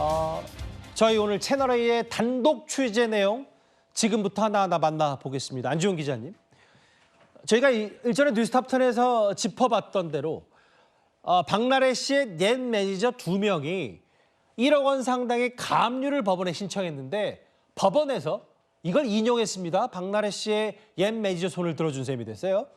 어, 저희 오늘 채널A의 단독 취재 내용 지금부터 하나하나 만나보겠습니다. 안지훈 기자님. 저희가 일전에 뉴스탑10에서 짚어봤던 대로 박나래 씨의 옛 매니저 2명이 1억 원 상당의 가압류를 법원에 신청했는데 법원에서 이걸 인용했습니다. 박나래 씨의 옛 매니저 손을 들어준 셈이 됐어요.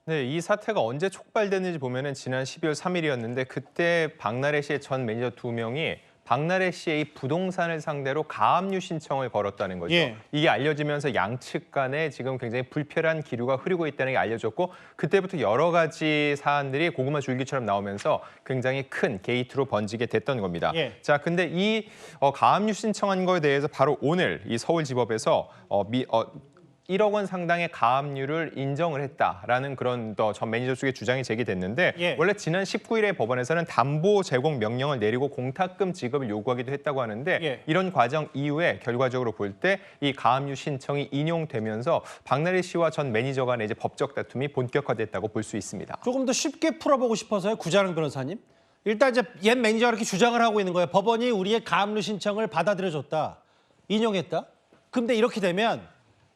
네, 이 사태가 언제 촉발됐는지 보면은 지난 12월 3일이었는데 그때 박나래 씨의 전 매니저 2명이 박나래 씨의 이 부동산을 상대로 가압류 신청을 걸었다는 거죠. 예. 이게 알려지면서 양측 간에 지금 굉장히 불편한 기류가 흐르고 있다는 게 알려졌고 그때부터 여러 가지 사안들이 고구마 줄기처럼 나오면서 굉장히 큰 게이트로 번지게 됐던 겁니다. 예. 자, 근데 이 가압류 신청한 거에 대해서 바로 오늘 이 서울지법에서 1억 원 상당의 가압류를 인정을 했다라는 그런 전 매니저 측의 주장이 제기됐는데 예. 원래 지난 19일에 법원에서는 담보 제공 명령을 내리고 공탁금 지급을 요구하기도 했다고 하는데 예. 이런 과정 이후에 결과적으로 볼 때 이 가압류 신청이 인용되면서 박나래 씨와 전 매니저 간의 이제 법적 다툼이 본격화됐다고 볼 수 있습니다. 조금 더 쉽게 풀어보고 싶어서요, 구자랑 변호사님. 일단 이제 옛 매니저가 이렇게 주장을 하고 있는 거예요. 법원이 우리의 가압류 신청을 받아들여줬다, 인용했다. 근데 이렇게 되면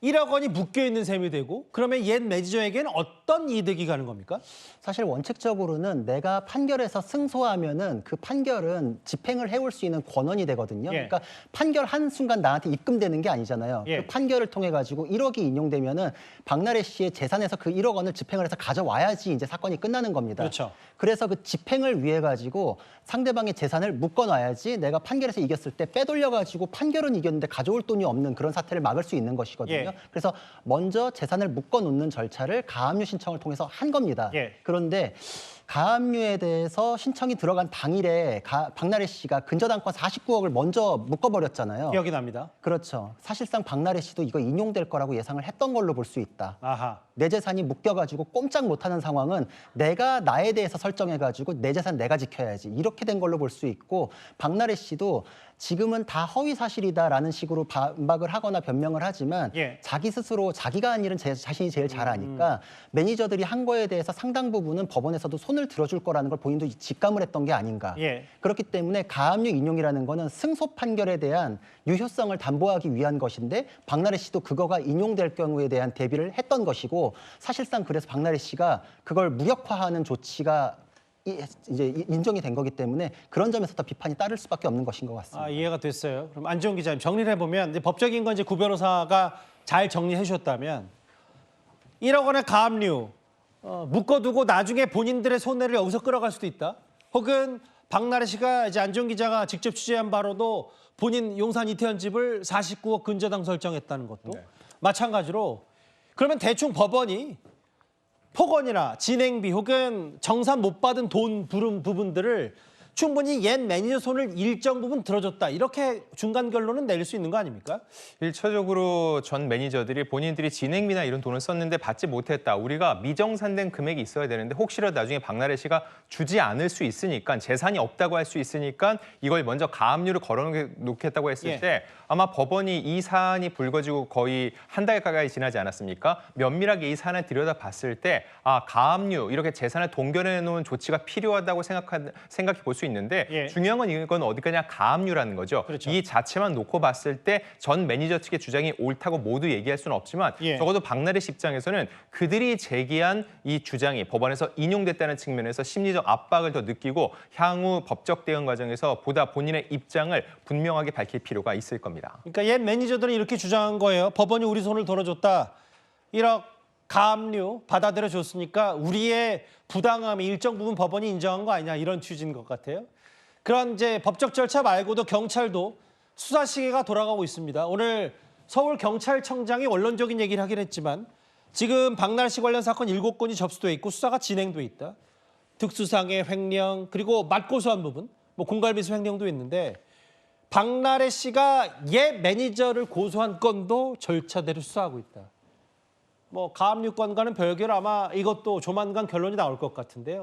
1억 원이 묶여있는 셈이 되고 그러면 옛 매니저에게는 어떤 이득이 가는 겁니까? 사실 원칙적으로는 내가 판결에서 승소하면은 그 판결은 집행을 해올 수 있는 권한이 되거든요. 예. 그러니까 판결 한 순간 나한테 입금되는 게 아니잖아요. 예. 그 판결을 통해 가지고 1억이 인용되면은 박나래 씨의 재산에서 그 1억 원을 집행을 해서 가져와야지 이제 사건이 끝나는 겁니다. 그렇죠. 그래서 그 집행을 위해 가지고 상대방의 재산을 묶어놔야지 내가 판결에서 이겼을 때 빼돌려 가지고 판결은 이겼는데 가져올 돈이 없는 그런 사태를 막을 수 있는 것이거든요. 예. 그래서 먼저 재산을 묶어놓는 절차를 가압류 신청을 통해서 한 겁니다. 예. 그런데 가압류에 대해서 신청이 들어간 당일에 박나래 씨가 근저당권 49억을 먼저 묶어버렸잖아요. 기억이 납니다. 그렇죠. 사실상 박나래 씨도 이거 인용될 거라고 예상을 했던 걸로 볼 수 있다. 아하. 내 재산이 묶여가지고 꼼짝 못하는 상황은 내가 나에 대해서 설정해가지고 내 재산 내가 지켜야지 이렇게 된 걸로 볼 수 있고 박나래 씨도 지금은 다 허위 사실이다라는 식으로 반박을 하거나 변명을 하지만 예. 자기 스스로 자기가 한 일은 자신이 제일 잘 아니까 매니저들이 한 거에 대해서 상당 부분은 법원에서도 손을 들어줄 거라는 걸 본인도 직감을 했던 게 아닌가. 예. 그렇기 때문에 가압류 인용이라는 거는 승소 판결에 대한 유효성을 담보하기 위한 것인데 박나래 씨도 그거가 인용될 경우에 대한 대비를 했던 것이고 사실상 그래서 박나래 씨가 그걸 무력화하는 조치가 이제 인정이 된 거기 때문에 그런 점에서 더 비판이 따를 수밖에 없는 것인 것 같습니다. 이해가 됐어요. 그럼 안지훈 기자님 정리를 해보면 이제 법적인 건 이제 구 변호사가 잘 정리해 주셨다면 1억 원의 가압류 묶어두고 나중에 본인들의 손해를 여기서 끌어갈 수도 있다. 혹은 박나래 씨가 이제 안지훈 기자가 직접 취재한 바로도 본인 용산 이태원 집을 49억 근저당 설정했다는 것도 네. 마찬가지로 그러면 대충 법원이 폭언이나 진행비 혹은 정산 못 받은 돈 부른 부분들을 충분히 옛 매니저 손을 일정 부분 들어줬다. 이렇게 중간 결론은 내릴 수 있는 거 아닙니까? 1차적으로 전 매니저들이 본인들이 진행비나 이런 돈을 썼는데 받지 못했다. 우리가 미정산된 금액이 있어야 되는데 혹시라도 나중에 박나래 씨가 주지 않을 수 있으니까 재산이 없다고 할 수 있으니까 이걸 먼저 가압류를 걸어놓겠다고 했을 예. 때 아마 법원이 이 사안이 불거지고 거의 한 달 가까이 지나지 않았습니까? 면밀하게 이 사안을 들여다봤을 때 가압류 이렇게 재산을 동결해 놓은 조치가 필요하다고 생각해 볼 수 있는데 예. 중요한 건 이건 어디까지나 가압류라는 거죠. 그렇죠. 이 자체만 놓고 봤을 때 전 매니저 측의 주장이 옳다고 모두 얘기할 수는 없지만 예. 적어도 박나래 씨 입장에서는 그들이 제기한 이 주장이 법원에서 인용됐다는 측면에서 심리적 압박을 더 느끼고 향후 법적 대응 과정에서 보다 본인의 입장을 분명하게 밝힐 필요가 있을 겁니다. 그러니까 옛 매니저들은 이렇게 주장한 거예요. 법원이 우리 손을 들어줬다. 1억 가압류 받아들여 줬으니까 우리의 부당함이 일정 부분 법원이 인정한 거 아니냐 이런 취지인 것 같아요. 그런 이제 법적 절차 말고도 경찰도 수사 시계가 돌아가고 있습니다. 오늘 서울경찰청장이 원론적인 얘기를 하긴 했지만 지금 박나래 씨 관련 사건 7건이 접수돼 있고 수사가 진행돼 있다. 특수상해 횡령 그리고 맞고소한 부분 뭐 공갈비스 횡령도 있는데 박나래 씨가 옛 매니저를 고소한 건도 절차대로 수사하고 있다. 뭐 가압류 건과는 별개로 아마 이것도 조만간 결론이 나올 것 같은데요.